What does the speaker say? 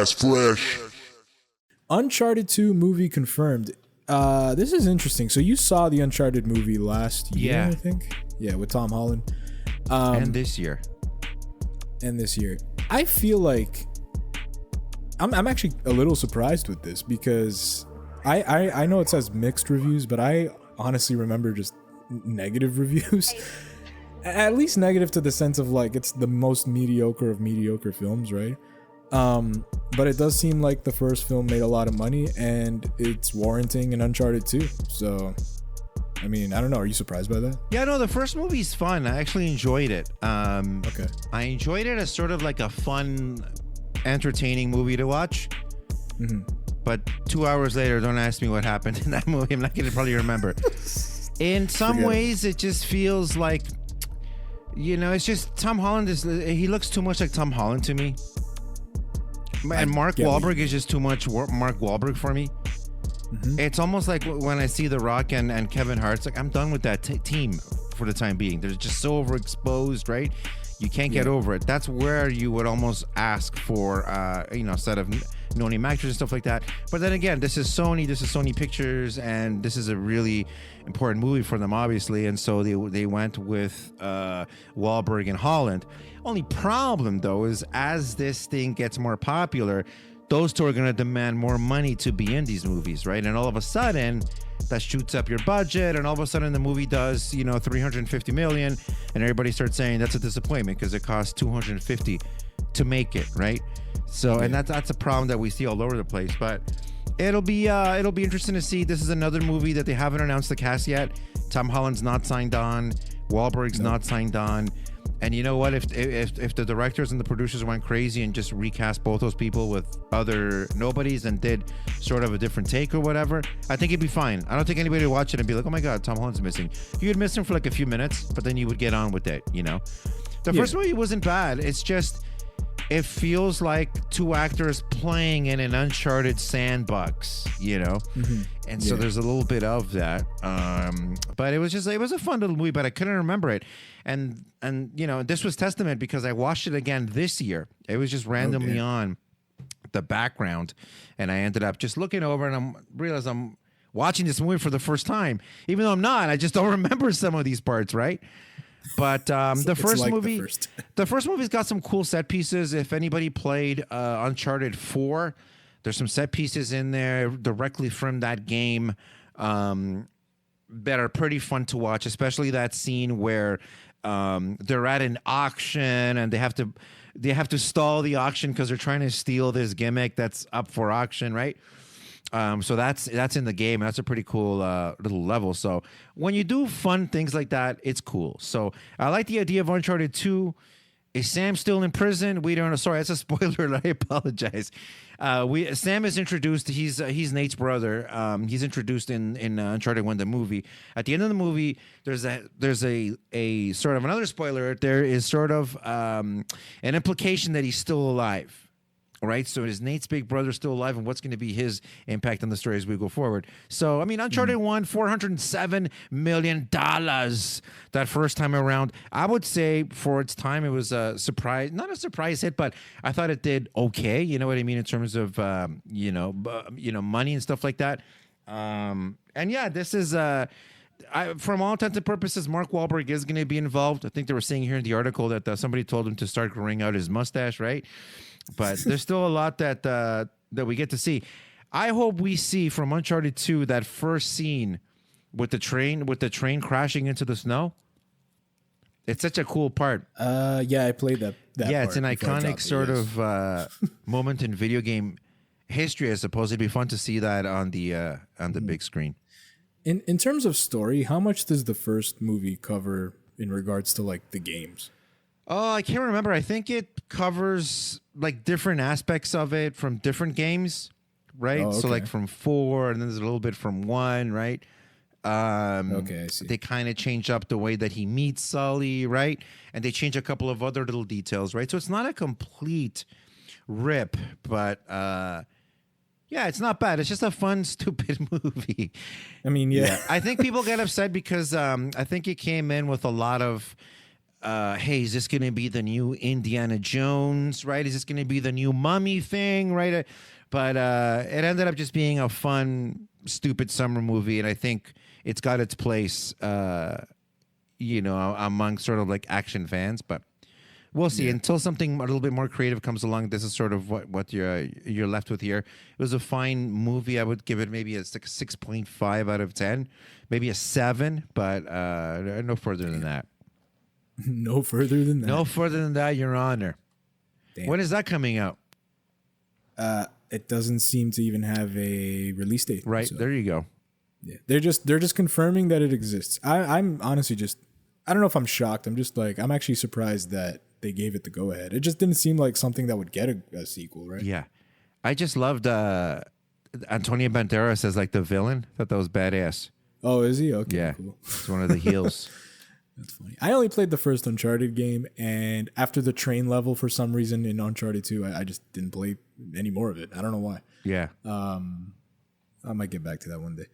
podcast fresh. Uncharted 2 movie confirmed. This is interesting. So you saw the Uncharted movie last year, I think? Yeah, with Tom Holland. And this year. I feel like I'm actually a little surprised with this because I know it says mixed reviews, but I honestly remember just negative reviews. At least negative to the sense of like it's the most mediocre of mediocre films, right? But it does seem like the first film made a lot of money and it's warranting an Uncharted 2. So, I mean, I don't know. Are you surprised by that? Yeah, no, the first movie's fun. I actually enjoyed it. Okay. I enjoyed it as sort of like a fun, entertaining movie to watch. Mm-hmm. But 2 hours later, don't ask me what happened in that movie. I'm not going to probably remember. In some ways, it just feels like, you know, it's just Tom Holland he looks too much like Tom Holland to me. And Mark Wahlberg is just too much Mark Wahlberg for me. Mm-hmm. It's almost like when I see The Rock and Kevin Hart, it's like I'm done with that team for the time being. They're just so overexposed, right? You can't get over it. That's where you would almost ask for, a set of no-name actors and stuff like that. But then again, this is Sony Pictures, and this is a really important movie for them, obviously. And so they went with Wahlberg and Holland. Only problem, though, is as this thing gets more popular, those two are going to demand more money to be in these movies, right? And all of a sudden, that shoots up your budget, and all of a sudden the movie does, $350 million, and everybody starts saying that's a disappointment because it costs $250 to make it, right? So, and that's a problem that we see all over the place. But it'll be interesting to see. This is another movie that they haven't announced the cast yet. Tom Holland's not signed on. Wahlberg's not signed on. And you know what? If the directors and the producers went crazy and just recast both those people with other nobodies and did sort of a different take or whatever, I think it'd be fine. I don't think anybody would watch it and be like, oh my God, Tom Holland's missing. You'd miss him for like a few minutes, but then you would get on with it, The first movie wasn't bad. It's just, it feels like two actors playing in an Uncharted sandbox, Mm-hmm. And so there's a little bit of that. But it was a fun little movie, but I couldn't remember it. And this was testament because I watched it again this year. It was just randomly on the background, and I ended up just looking over and I realized I'm watching this movie for the first time, even though I'm not. I just don't remember some of these parts, right? But the first movie's got some cool set pieces. If anybody played Uncharted 4, there's some set pieces in there directly from that game that are pretty fun to watch, especially that scene where they're at an auction and they have to stall the auction because they're trying to steal this gimmick that's up for auction, right? So that's in the game. That's a pretty cool little level. So when you do fun things like that, it's cool. So I like the idea of Uncharted 2. Is Sam still in prison? We don't know. Sorry, that's a spoiler. I apologize. Sam is introduced. He's Nate's brother. He's introduced in Uncharted 1, the movie. At the end of the movie, there's a sort of another spoiler. There is sort of an implication that he's still alive. Right, so is Nate's big brother still alive, and what's going to be his impact on the story as we go forward? So, I mean, Uncharted won $407 million that first time around. I would say for its time, it was a surprise, not a surprise hit, but I thought it did okay. You know what I mean in terms of money and stuff like that. And yeah, this is from all intents and purposes, Mark Wahlberg is going to be involved. I think they were saying here in the article that somebody told him to start growing out his mustache, right? But there's still a lot that we get to see. I hope we see from Uncharted 2 that first scene with the train crashing into the snow. It's such a cool part. I played that yeah, part it's an iconic sort of moment in video game history, I suppose. It'd be fun to see that on the big screen. In terms of story, how much does the first movie cover in regards to like the games? Oh, I can't remember. I think it covers like different aspects of it from different games, right? Oh, okay. So like from 4, and then there's a little bit from 1, right? Okay, I see. They kind of change up the way that he meets Sully, right? And they change a couple of other little details, right? So it's not a complete rip, but yeah, it's not bad. It's just a fun, stupid movie. I mean, yeah. I think people get upset because I think it came in with a lot of hey, is this going to be the new Indiana Jones, right? Is this going to be the new Mummy thing, right? But it ended up just being a fun, stupid summer movie, and I think it's got its place, among sort of like action fans. But we'll see. Until something a little bit more creative comes along, this is sort of what you're left with here. It was a fine movie. I would give it maybe a 6.5 out of 10, maybe a 7, but no further than that. No further than that. No further than that, Your Honor. Damn. When is that coming out? It doesn't seem to even have a release date. Right, so. there you go. Yeah, they're just confirming that it exists. I'm honestly I don't know if I'm shocked. I'm actually surprised that they gave it the go ahead. It just didn't seem like something that would get a sequel, right? Yeah, I just loved Antonio Banderas as like the villain. Thought that was badass. Oh, is he? Okay, yeah, cool. He's one of the heels. That's funny. I only played the first Uncharted game, and after the train level, for some reason in Uncharted 2, I just didn't play any more of it. I don't know why. Yeah. I might get back to that one day.